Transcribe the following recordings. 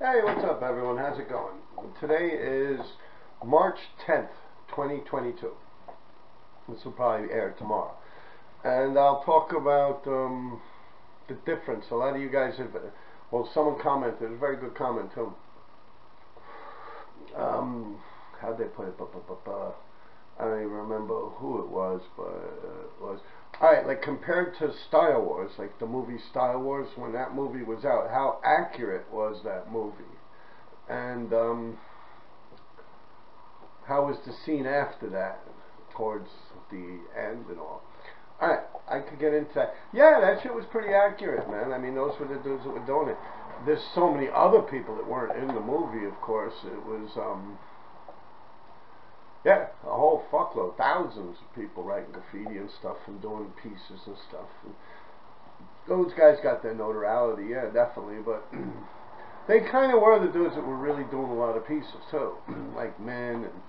Hey, what's up, everyone? How's it going? Today is March 10th, 2022. This will probably air tomorrow. And I'll talk about the difference. A lot of you guys have, well, someone commented, a very good comment too. How'd they put it? I don't even remember who it was, but it was. Alright, like compared to Star Wars, like the movie Star Wars, when that movie was out, how accurate was that movie? And how was the scene after that, towards the end and all? Alright, I could get into that. Yeah, that shit was pretty accurate, man. I mean, those were the dudes that were doing it. There's so many other people that weren't in the movie, of course. It was, yeah, a whole fuckload, thousands of people writing graffiti and stuff and doing pieces and stuff. And those guys got their notoriety, yeah, definitely, but they kind of were the dudes that were really doing a lot of pieces too, like Men and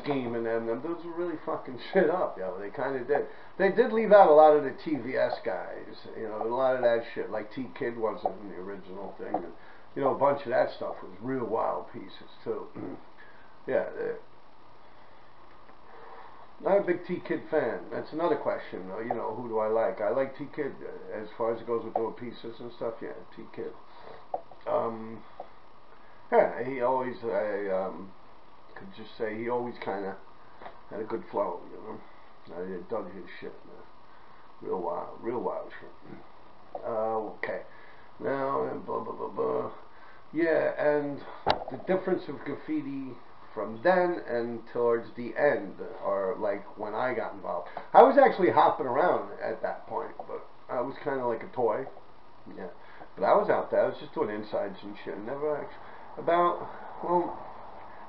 Scheme and them dudes were really fucking shit up, yo. They kind of did. They did leave out a lot of the TVS guys, you know, a lot of that shit, like T-Kid wasn't in the original thing, and, you know, a bunch of that stuff was real wild pieces too. Yeah, I'm a big T-Kid fan. That's another question. You know, who do I like? I like T-Kid as far as it goes with doing pieces and stuff. Yeah, T-Kid. Yeah, he always, I could just say he always kind of had a good flow, you know. I dug his shit, man. Real wild shit. Okay. Now, blah, blah, blah, blah. Yeah, and the difference of graffiti from then and towards the end, or like when I got involved. I was actually hopping around at that point, but I was kind of like a toy. Yeah, but I was out there. I was just doing insides and shit. Never actually, well,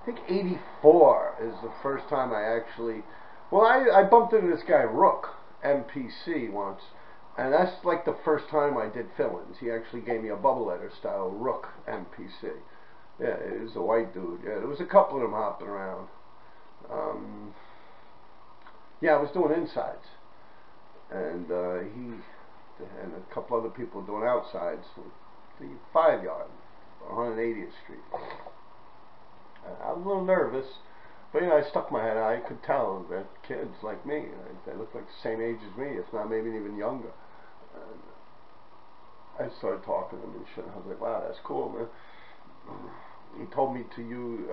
I think '84 is the first time I actually, well, I bumped into this guy Rook MPC once, and that's like the first time I did fill-ins. He actually gave me a bubble letter style Rook MPC. Yeah, it was a white dude. Yeah, there was a couple of them hopping around. Yeah, I was doing insides, and he and a couple other people doing outsides. The 5 yard, 180th Street. I was a little nervous, but you know, I stuck my head out. I could tell that kids like me, they looked like the same age as me, if not maybe even younger. And I started talking to them and shit. I was like, wow, that's cool, man. He told me to use,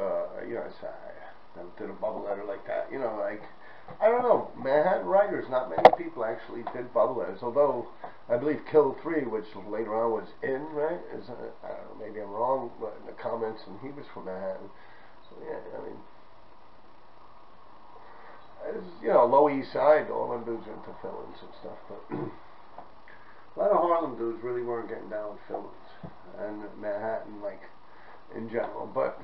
you know, I said, I never did a bubble letter like that. You know, like, I don't know, Manhattan writers, not many people actually did bubble letters. Although, I believe Kill 3, which later on was in, right? I don't know, maybe I'm wrong, but in the comments, and he was from Manhattan. So, yeah, I mean, it's, you know, Low East Side, all them dudes are into fill-ins and stuff, but a lot of Harlem dudes really weren't getting down with fill-ins. And Manhattan, like, in general, but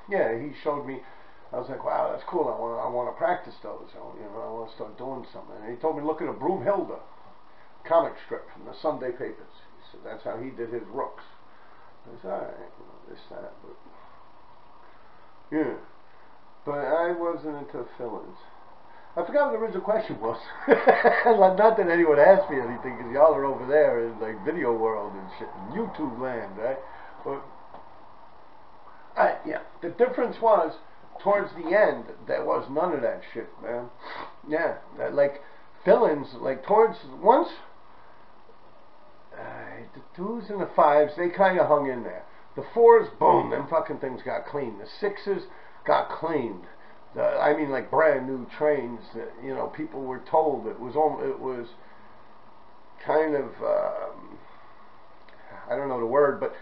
yeah, he showed me. I was like, wow, that's cool. I want to practice those. You know, I want to start doing something. And he told me, look at a Broomhilda comic strip from the Sunday papers. He said that's how he did his Rooks. I said, all right, you know, this, that, but yeah, but I wasn't into fill-ins. I forgot what the original question was. Not that anyone asked me anything, because y'all are over there in like video world and shit, YouTube land, right? But yeah, the difference was, towards the end, there was none of that shit, man. Yeah, like, fill-ins, like, towards, once, the 2s and the 5s, they kind of hung in there. The 4s, boom, them fucking things got cleaned. The 6s got cleaned. I mean, like, brand new trains that, you know, people were told it was kind of, I don't know the word, but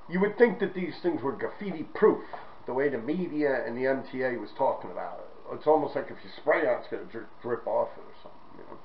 you would think that these things were graffiti proof, the way the media and the MTA was talking about it. It's almost like if you spray on, it's going to drip off it or something, you know.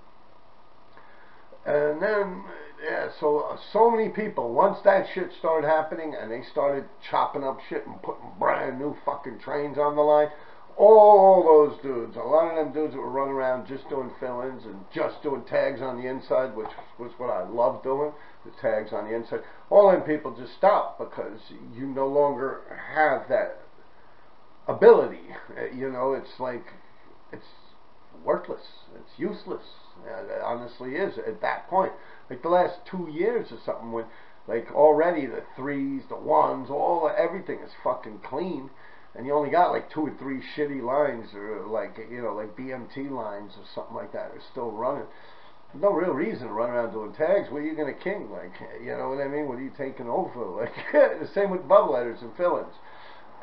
And then, yeah, so many people, once that shit started happening and they started chopping up shit and putting brand new fucking trains on the line, all those dudes, a lot of them dudes that were running around just doing fill-ins and just doing tags on the inside, which was what I loved doing, the tags on the inside, all them people just stopped because you no longer have that ability. You know, it's like, it's worthless, it's useless. It honestly is at that point. Like the last 2 years or something, when Like already the 3s, the 1s, everything is fucking clean, and you only got like 2 or 3 shitty lines, or like, you know, like BMT lines or something like that are still running. There's no real reason to run around doing tags. What are you gonna king? Like, you know what I mean? What are you taking over? Like, the same with bubble letters and fill-ins.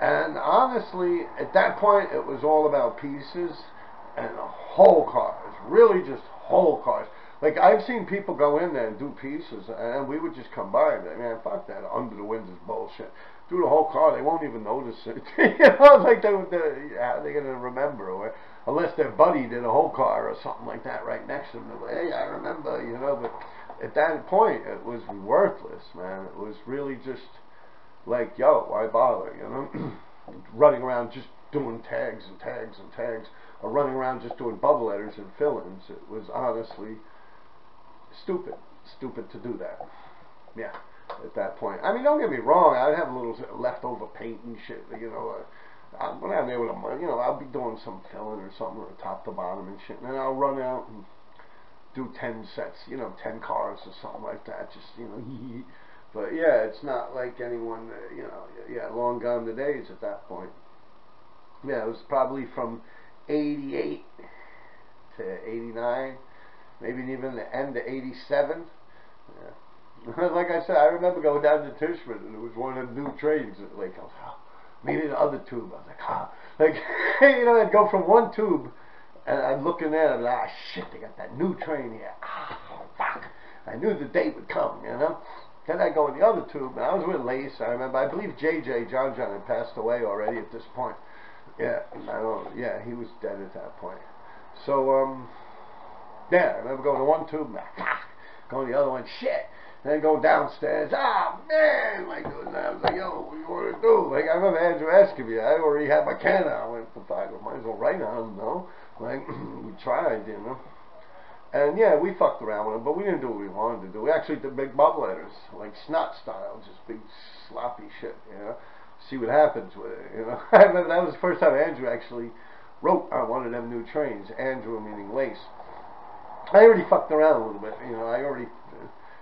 And honestly, at that point, it was all about pieces and whole cars. Really just whole cars. Like, I've seen people go in there and do pieces, and we would just come by and be like, man, fuck that under the windows bullshit. Do the whole car, they won't even notice it. You know, like, how are they going to remember? Or, unless their buddy did a whole car or something like that right next to them. They're like, hey, I remember, you know. But at that point, it was worthless, man. It was really just like, yo, why bother, you know? Running around just doing tags and tags and tags, or running around just doing bubble letters and fill-ins. It was honestly stupid to do that. Yeah, at that point. I mean, don't get me wrong, I'd have a little leftover paint and shit, you know. When I'm there with them, you know, I'll be doing some filling or something, or top to bottom and shit, and then I'll run out and do 10 sets, you know, 10 cars or something like that, just, you know. But yeah, it's not like anyone, you know, yeah, long gone the days at that point. Yeah, it was probably from 88 to 89, maybe even the end of 87. Yeah. Like I said, I remember going down to Tishman, and it was one of the new trains. Like, I was, oh, maybe the other tube. I was like, ah, like, you know, I'd go from one tube, and I'd look in there, and I'd be like, ah, shit, they got that new train here. Ah, fuck. I knew the date would come, you know. Then I'd go in the other tube, and I was with Lace. I remember, I believe JJ, John had passed away already at this point. Yeah, yeah, he was dead at that point. So, yeah, I remember going to one tube, going to the other one, shit. And then go downstairs, ah, man, like, I was like, yo, what do you want to do? Like, I remember Andrew asking me, I already had my can out. I went, fuck, I might as well write on him, no? Like, we tried, you know. And yeah, we fucked around with them, but we didn't do what we wanted to do. We actually did big bubble letters, like snot style, just big sloppy shit, you know. See what happens with it, you know. I remember that was the first time Andrew actually wrote on one of them new trains. Andrew meaning Lace. I already fucked around a little bit, you know.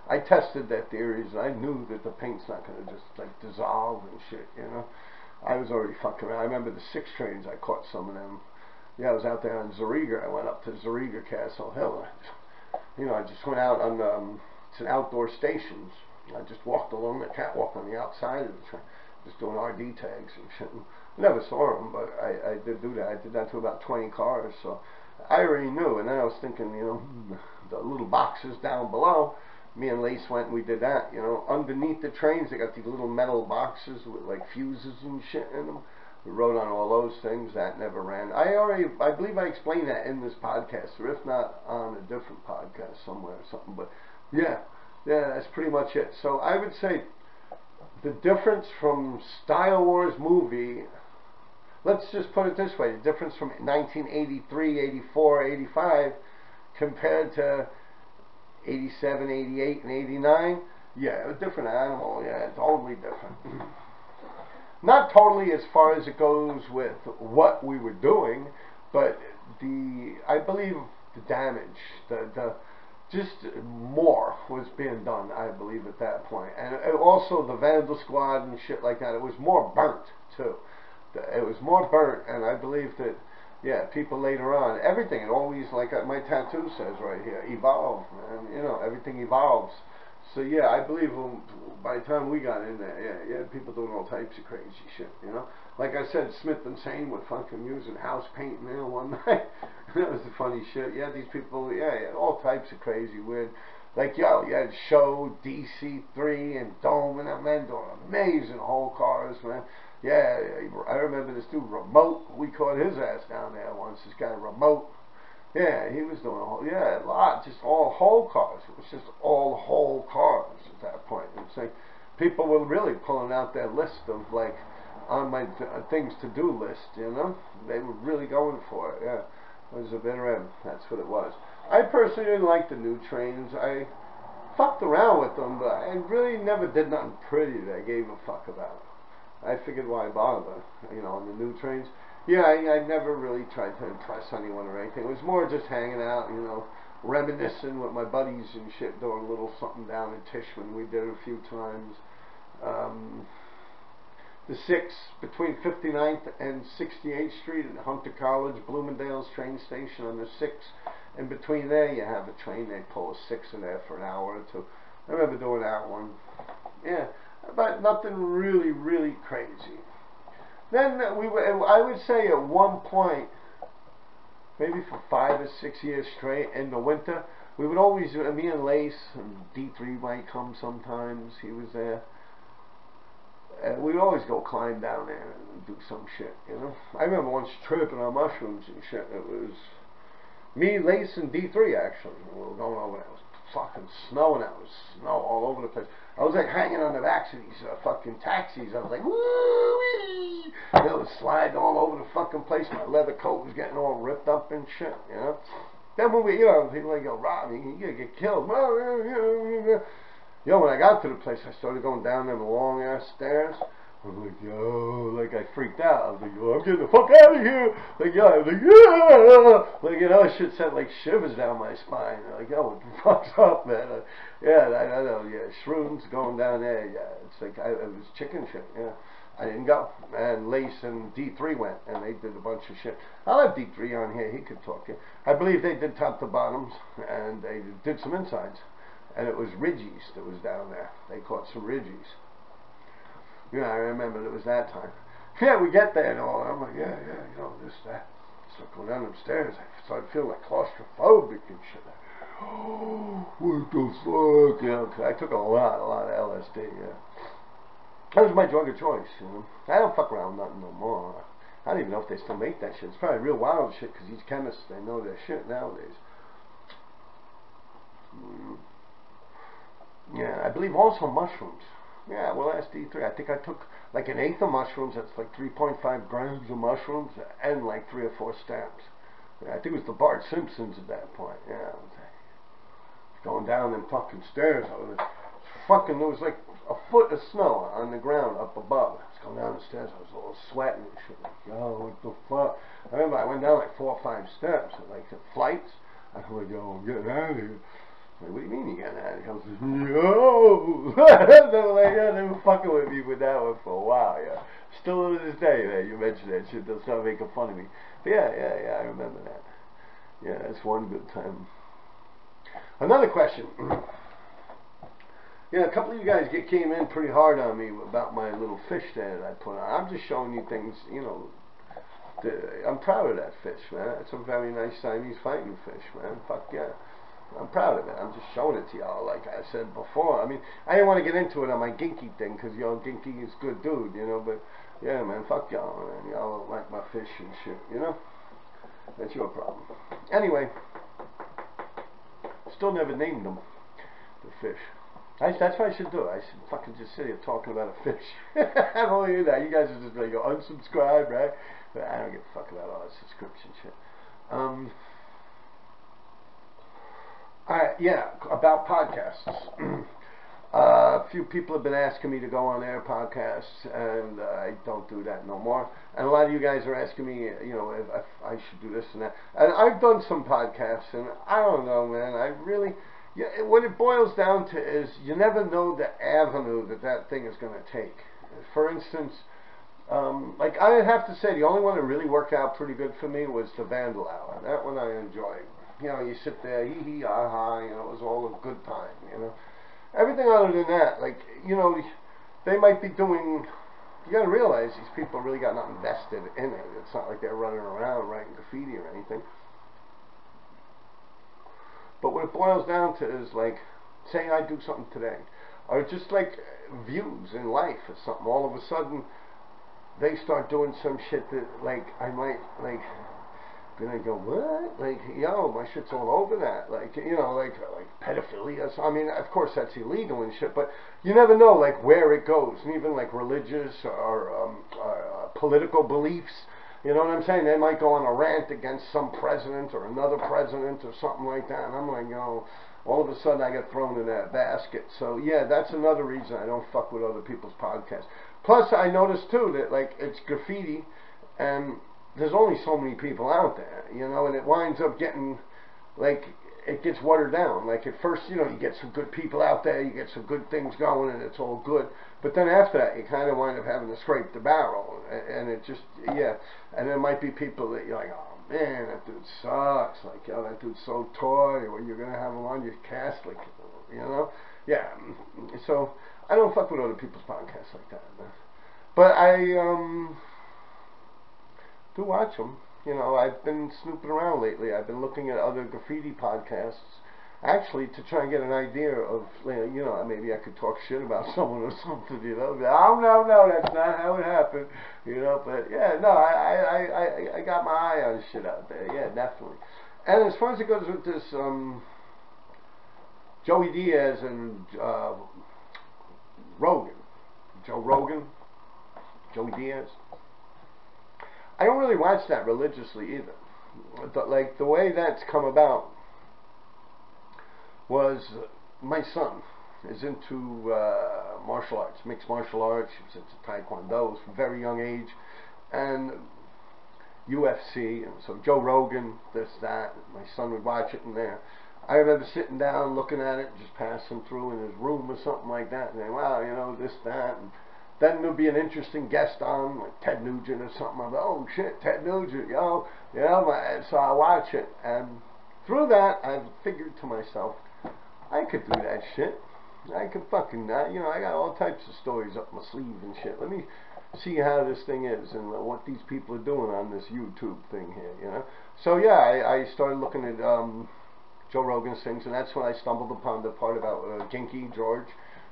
I tested their theories. I knew that the paint's not going to just like dissolve and shit, you know. I was already fucking around. I remember the 6 trains, I caught some of them. Yeah, I was out there on Zariga. I went up to Zariga Castle Hill. I just went out on it's an outdoor stations. I just walked along the catwalk on the outside of the train, just doing RD tags and shit. Never saw them, but I did do that. I did that to about 20 cars, so I already knew. And then I was thinking, you know, the little boxes down below. Me and Lace went and we did that, you know. Underneath the trains, they got these little metal boxes with like fuses and shit in them. We wrote on all those things. That never ran. I believe I explained that in this podcast, or if not on a different podcast somewhere or something. But yeah, that's pretty much it. So I would say the difference from Style Wars movie, let's just put it this way, the difference from 1983, 84, 85 compared to 87, 88, and 89, yeah, a different animal, yeah, totally different. Not totally as far as it goes with what we were doing, but I believe the damage, just more was being done, I believe, at that point. And also the Vandal Squad and shit like that, it was more burnt, too. It was more burnt, and I believe that, yeah, people later on, everything, it always, like my tattoo says right here, evolve, man, you know, everything evolves. So yeah, I believe by the time we got in there, yeah, people doing all types of crazy shit, you know. Like I said, Smith and Sane were fucking using house paint in there one night. That was the funny shit. Yeah, these people, yeah, all types of crazy, weird. Like, yo, you had Show, DC3, and Dome, and that man doing amazing whole cars, man. Yeah, I remember this dude, Remote. We caught his ass down there once. This guy, Remote. Yeah, he was doing a lot, just all whole cars. It was just all whole cars at that point. It's like people were really pulling out their list of like on my things to do list, you know. They were really going for it. Yeah, it was a bitter end. That's what it was. I personally didn't like the new trains. I fucked around with them, but I really never did nothing pretty that I gave a fuck about. I figured why bother, you know, on the new trains. Yeah, I never really tried to impress anyone or anything. It was more just hanging out, you know, reminiscing with my buddies and shit, doing a little something down in Tishman. We did it a few times. The 6 between 59th and 68th Street at Hunter College, Bloomingdale's train station on the 6. In between there, you have a train. They pull a 6 in there for an hour or two. I remember doing that one. Yeah, but nothing really, really crazy. Then we were, I would say at one point, maybe for 5 or 6 years straight in the winter, we would always, me and Lace, and D3 might come sometimes, he was there. We'd always go climb down there and do some shit, you know. I remember once tripping on mushrooms and shit. It was me, Lace, and D3 actually. We were going over there. It was fucking snowing. It was snow all over the place. I was like hanging on the backs of these fucking taxis. I was like, woo-wee! It was sliding all over the fucking place. My leather coat was getting all ripped up and shit, you know. Then when we, you know, people like, yo, Rob, you gonna get killed. Yo, when I got to the place, I started going down them long ass stairs. I was like, yo, like I freaked out. I was like, yo, I'm getting the fuck out of here. Like, yo, I was like, yeah. Like, you know, shit sent like shivers down my spine. Like, yo, what the fuck's up, man? Yeah, I know, yeah, shrooms going down there. Yeah, it's like, it was chicken shit, yeah. I didn't go. And Lace and D3 went, and they did a bunch of shit. I'll have D3 on here. He could talk to you. I believe they did top to bottoms, and they did some insides. And it was Ridgies that was down there. They caught some Ridgies. Yeah, I remember it was that time. Yeah, we get there and all. I'm like, yeah, you know, this, that. So going down the stairs, I started feeling like claustrophobic and shit. Oh, what the fuck? You know, 'cause I took a lot of LSD, yeah. That was my drug of choice, you know. I don't fuck around with nothing no more. I don't even know if they still make that shit. It's probably real wild shit, because these chemists, they know their shit nowadays. Yeah, I believe also mushrooms. Yeah, well, that's D3. I think I took like an eighth of mushrooms. That's like 3.5 grams of mushrooms and like 3 or 4 stamps. Yeah, I think it was the Bart Simpsons at that point. Yeah, I was going down them fucking stairs. There was like a foot of snow on the ground up above. I was going down the stairs. I was all sweating and shit. Like, yo, what the fuck? I remember I went down like 4 or 5 steps, like the flights. I was like, yo, I'm getting out of here. Like, what do you mean you got out? He comes, yo! They were like, yeah, they were fucking with me with that one for a while, yeah. Still to this day, man, you mentioned that shit, they'll start making fun of me. But yeah, I remember that. Yeah, that's one good time. Another question. Yeah, a couple of you guys came in pretty hard on me about my little fish there that I put on. I'm just showing you things, you know. I'm proud of that fish, man. It's a very nice Siamese fighting fish, man. Fuck yeah. I'm proud of it. I'm just showing it to y'all, like I said before. I mean, I didn't want to get into it on my Ginky thing, because y'all, Ginky is good dude, you know, but yeah, man, fuck y'all, man. Y'all don't like my fish and shit, you know? That's your problem. Anyway, still never named them, the fish. That's what I should do. I should fucking just sit here talking about a fish. I don't do that. You guys are just like, go unsubscribe, right? But I don't give a fuck about all that subscription shit. Yeah, about podcasts. A few people have been asking me to go on their podcasts, and I don't do that no more. And a lot of you guys are asking me, you know, if I should do this and that. And I've done some podcasts, and I don't know, man. I really, yeah, what it boils down to is you never know the avenue that thing is going to take. For instance, like I have to say, the only one that really worked out pretty good for me was the Vandal Hour. That one I enjoyed. You know, you sit there, hee hee, ah ha, you know, it was all a good time, you know. Everything other than that, like, you know, they might be doing, you gotta realize these people really got not invested in it. It's not like they're running around writing graffiti or anything. But what it boils down to is, like, say I do something today, or just like views in life or something, all of a sudden, they start doing some shit that, like, I might, like, then I go, what? Like, yo, my shit's all over that. Like, you know, like pedophilia. So, I mean, of course, that's illegal and shit, but you never know, like, where it goes. And even, like, religious or political beliefs, you know what I'm saying? They might go on a rant against some president or another president or something like that. And I'm like, you know, all of a sudden I get thrown in that basket. So, yeah, that's another reason I don't fuck with other people's podcasts. Plus, I noticed, too, that, like, it's graffiti, and there's only so many people out there, you know, and it winds up getting, like, it gets watered down. Like at first, you know, you get some good people out there, you get some good things going, and it's all good. But then after that, you kind of wind up having to scrape the barrel, and it just, yeah. And there might be people that you're like, oh man, that dude sucks. Like, oh, that dude's so toy, or you're gonna have him on your Catholic, you know? Yeah. So I don't fuck with other people's podcasts like that, man. But I do watch them. You know, I've been snooping around lately. I've been looking at other graffiti podcasts, actually, to try and get an idea of, you know, maybe I could talk shit about someone or something, you know. Oh, no, that's not how it happened, you know. But, yeah, no, I got my eye on shit out there. Yeah, definitely. And as far as it goes with this Joey Diaz and Rogan, Joe Rogan, Joey Diaz, I don't really watch that religiously either. But like the way that's come about was my son is into martial arts, mixed martial arts. He was into Taekwondo from a very young age, and UFC. And so Joe Rogan, this, that. My son would watch it in there. I remember sitting down, looking at it, just passing through in his room or something like that, and then, wow, you know, this, that. And then there'll be an interesting guest on, like Ted Nugent or something. I'm like, oh shit, Ted Nugent, yo, you know. So I watch it, and through that, I figured to myself, I could do that shit. I could fucking, you know, I got all types of stories up my sleeve and shit. Let me see how this thing is and what these people are doing on this YouTube thing here, you know. So yeah, I started looking at Joe Rogan's things, and that's when I stumbled upon the part about Kinky George.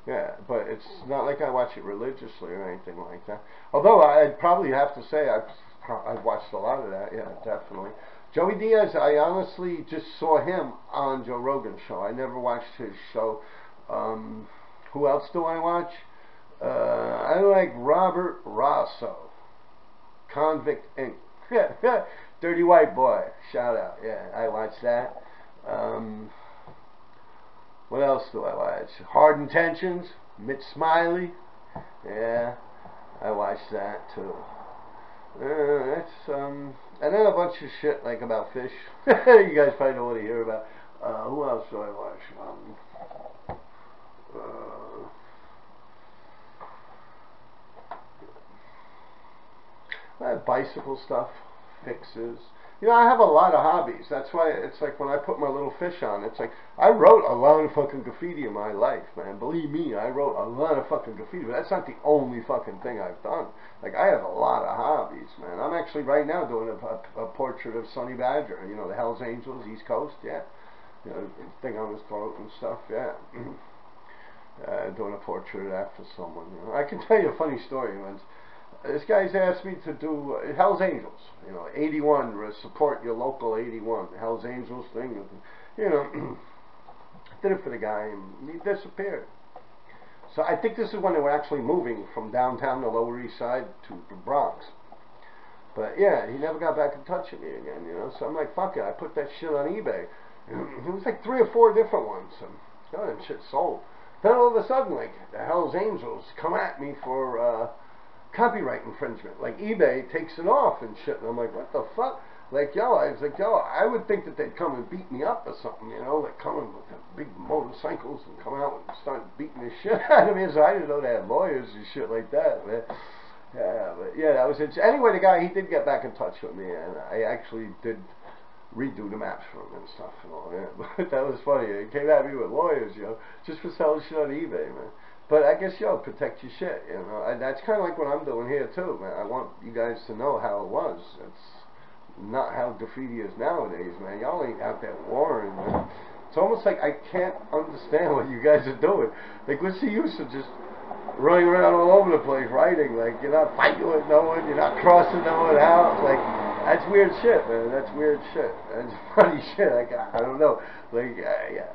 Yeah, but it's not like I watch it religiously or anything like that. Although I'd probably have to say I've watched a lot of that. Yeah, definitely. Joey Diaz, I honestly just saw him on Joe Rogan's show. I never watched his show. Who else do I watch? I like Robert Rosso, Convict Inc. Dirty White Boy. Shout out. Yeah, I watched that. What else do I watch? Hard Intentions, Mitch Smiley. Yeah, I watched that too. And then a bunch of shit like about fish. You guys probably don't want to hear about. Who else do I watch? I have bicycle stuff, fixes. You know, I have a lot of hobbies. That's why it's like when I put my little fish on, it's like I wrote a lot of fucking graffiti in my life, man. Believe me, I wrote a lot of fucking graffiti, but that's not the only fucking thing I've done. Like, I have a lot of hobbies, man. I'm actually right now doing a portrait of Sonny Badger, you know, the Hells Angels, East Coast, yeah. You know, thing on his throat and stuff, yeah. Doing a portrait of that for someone, you know. I can tell you a funny story, man. This guy's asked me to do Hells Angels, you know, 81, support your local 81, Hells Angels thing, you know. Did it for the guy, and he disappeared. So I think this is when they were actually moving from downtown, the Lower East Side, to the Bronx. But yeah, he never got back in touch with me again, you know. So I'm like, fuck it, I put that shit on eBay. It was like 3 or 4 different ones, and that shit sold. Then all of a sudden, like, the Hells Angels come at me for copyright infringement. Like, eBay takes it off and shit, and I'm like, what the fuck? Like, yo, I was like, yo, I would think that they'd come and beat me up or something, you know, like coming with big motorcycles and come out and start beating the shit out of me. So I didn't know they had lawyers and shit like that, man. Yeah, but yeah, that was it. Anyway, the guy, he did get back in touch with me, and I actually did redo the maps for him and stuff and all that. But that was funny. He came at me with lawyers, you know, just for selling shit on eBay, man. But I guess, yo, protect your shit, you know. That's kind of like what I'm doing here, too, man. I want you guys to know how it was. It's not how graffiti is nowadays, man. Y'all ain't out there warring, man. It's almost like I can't understand what you guys are doing. Like, what's the use of just running around all over the place writing? Like, you're not fighting with no one, you're not crossing no one out. Like, that's weird shit, man. That's weird shit. That's funny shit. Like, I don't know. Like, yeah.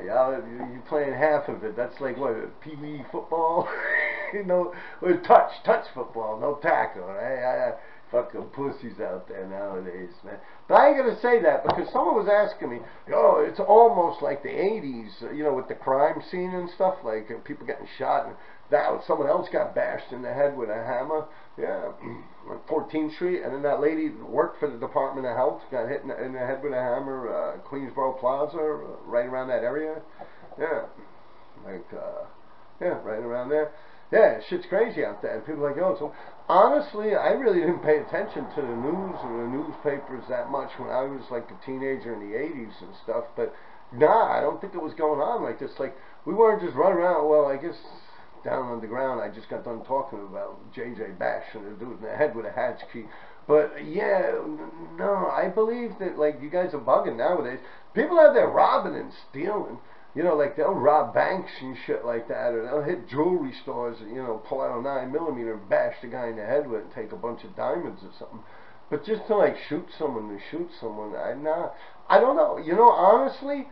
You're playing half of it. That's like, what, PE football? You know, or touch football, no tackle. Fucking pussies out there nowadays, man. But I ain't gonna say that because someone was asking me, yo, it's almost like the 80s, you know, with the crime scene and stuff, like people getting shot and That someone else got bashed in the head with a hammer. Yeah, on 14th Street, and then that lady worked for the Department of Health, got hit in the head with a hammer, Queensboro Plaza, right around that area. Yeah, like, yeah, right around there. Yeah, shit's crazy out there. And people are like, oh, so honestly, I really didn't pay attention to the news or the newspapers that much when I was like a teenager in the 80s and stuff. But nah, I don't think it was going on like this. Like, we weren't just running around. Well, I guess down on the ground, I just got done talking about JJ bashing the dude in the head with a hatch key. But yeah, no, I believe that, like, you guys are bugging nowadays. People out there robbing and stealing. You know, like, they'll rob banks and shit like that, or they'll hit jewelry stores and, you know, pull out a 9mm and bash the guy in the head with it and take a bunch of diamonds or something. But just to, like, shoot someone, I don't know. You know, honestly,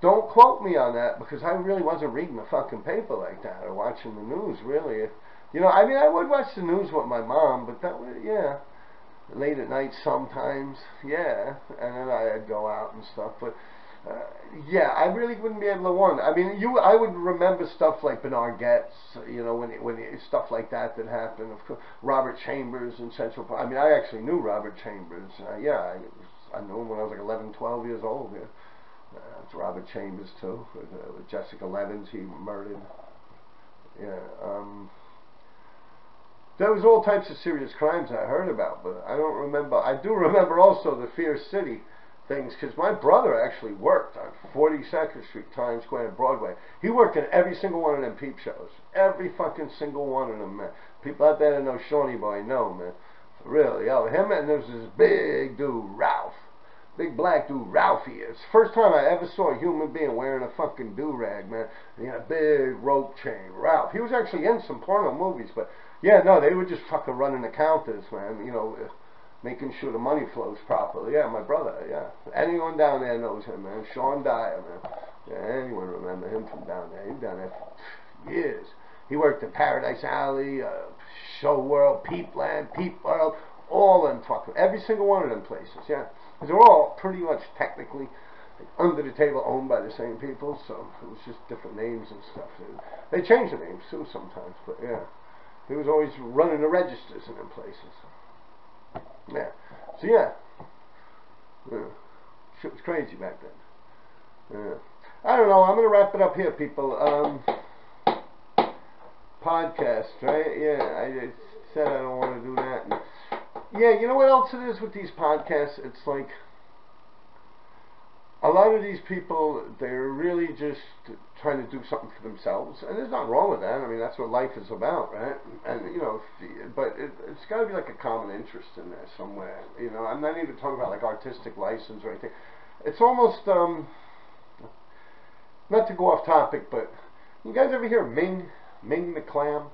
don't quote me on that, because I really wasn't reading the fucking paper like that or watching the news, really. You know, I mean, I would watch the news with my mom, but that was, yeah, late at night sometimes, yeah, and then I'd go out and stuff, but yeah, I really wouldn't be able to warn. I mean, I would remember stuff like Bernard Getz, you know, when stuff like that happened. Of course, Robert Chambers in Central Park. I mean, I actually knew Robert Chambers. Yeah, I knew him when I was like 11, 12 years old. Yeah. It's Robert Chambers too, with Jessica Levens. He murdered. Yeah. There was all types of serious crimes I heard about, but I don't remember. I do remember also the Fear City things, because my brother actually worked on 42nd Street, Times Square, and Broadway. He worked in every single one of them peep shows. Every fucking single one of them, man. People out there that know Shawnee Boy know, man. For real, yo. Him, and there's this big dude, Ralph. Big black dude, Ralphie. It's the first time I ever saw a human being wearing a fucking do-rag, man. And he had a big rope chain. Ralph. He was actually in some porno movies, but yeah, no, they were just fucking running the counters, man. You know, making sure the money flows properly. Yeah, my brother, yeah. Anyone down there knows him, man. Sean Dyer, man. Yeah, anyone remember him from down there? He was down there for years. He worked at Paradise Alley, Show World, Peepland, Peep World, all them fucking, every single one of them places, yeah. Because they're all pretty much technically like, under the table owned by the same people, so it was just different names and stuff. They changed the names too sometimes, but yeah. He was always running the registers in them places. Yeah. So yeah. Shit was crazy back then. Yeah. I don't know. I'm gonna wrap it up here, people. Podcast, right? Yeah. I said I don't want to do that. And yeah. You know what else it is with these podcasts? It's like a lot of these people, they're really just trying to do something for themselves, and there's nothing wrong with that. I mean, that's what life is about, right? And you know, but it's got to be like a common interest in there somewhere. You know, I'm not even talking about like artistic license or anything. It's almost not to go off topic, but you guys ever hear of Ming the clam?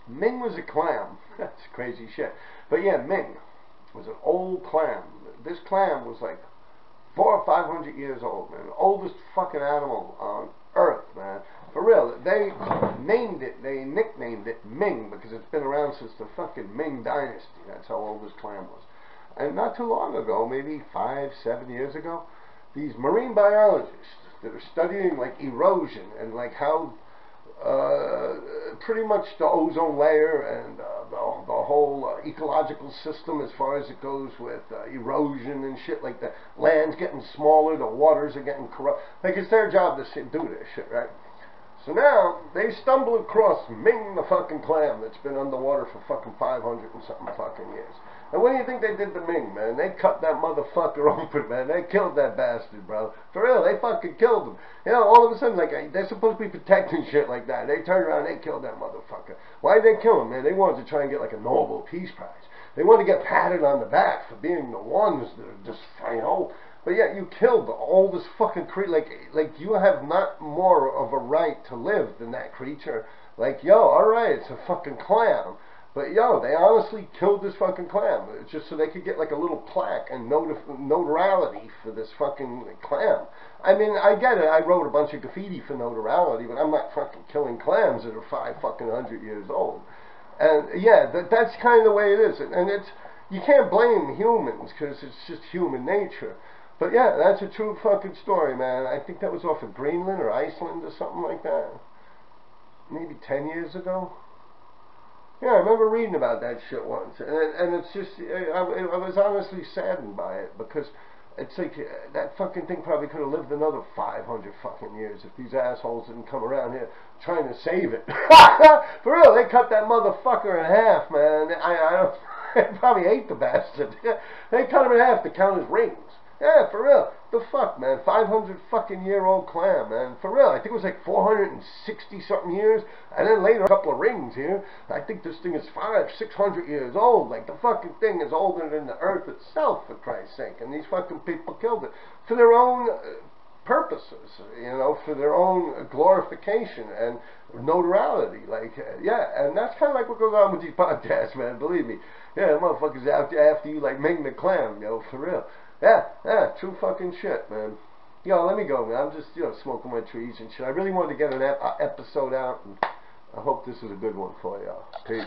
Ming was a clam. That's crazy shit. But yeah, Ming was an old clam. This clam was like 400 or 500 years old, man. The oldest fucking animal on Earth, man. For real. They nicknamed it Ming because it's been around since the fucking Ming Dynasty. That's how old this clam was. And not too long ago, maybe 5, 7 years ago, these marine biologists that are studying like erosion and like how pretty much the ozone layer and the whole ecological system as far as it goes with erosion and shit, like the land's getting smaller, the waters are getting corrupt. Like, it's their job to do this shit, right? So now they stumble across Ming the fucking clam that's been underwater for fucking 500 and something fucking years. And what do you think they did to Ming, man? They cut that motherfucker open, man. They killed that bastard, bro. For real, they fucking killed him. You know, all of a sudden, like, they're supposed to be protecting shit like that. They turned around and they killed that motherfucker. Why did they kill him, man? They wanted to try and get, like, a Nobel Peace Prize. They wanted to get patted on the back for being the ones that are just, you know. But yet you killed the oldest fucking creature. Like, you have not more of a right to live than that creature. Like, yo, alright, it's a fucking clam. But yo, they honestly killed this fucking clam just so they could get like a little plaque and notoriety for this fucking clam. I mean, I get it. I wrote a bunch of graffiti for notoriety, but I'm not fucking killing clams that are 500 years old. And yeah, that's kind of the way it is. And it's, you can't blame humans because it's just human nature. But yeah, that's a true fucking story, man. I think that was off of Greenland or Iceland or something like that. maybe 10 years ago. Yeah, I remember reading about that shit once, and it's just, I was honestly saddened by it, because it's like, that fucking thing probably could have lived another 500 fucking years if these assholes didn't come around here trying to save it. For real, they cut that motherfucker in half, man. I probably ate the bastard. They cut him in half to count his rings. Yeah, for real. The fuck, man. 500 fucking year old clam, man. For real. I think it was like 460 something years. And then later, a couple of rings here. I think this thing is 600 years old. Like, the fucking thing is older than the earth itself, for Christ's sake. And these fucking people killed it for their own purposes, you know, for their own glorification and notoriety. Like, yeah, and that's kind of like what goes on with these podcasts, man. Believe me. Yeah, motherfuckers out there after you like Ming the Clam, yo, for real. Yeah, true fucking shit, man. Yo, let me go, man. I'm just, smoking my trees and shit. I really wanted to get an episode out, and I hope this is a good one for y'all. Peace.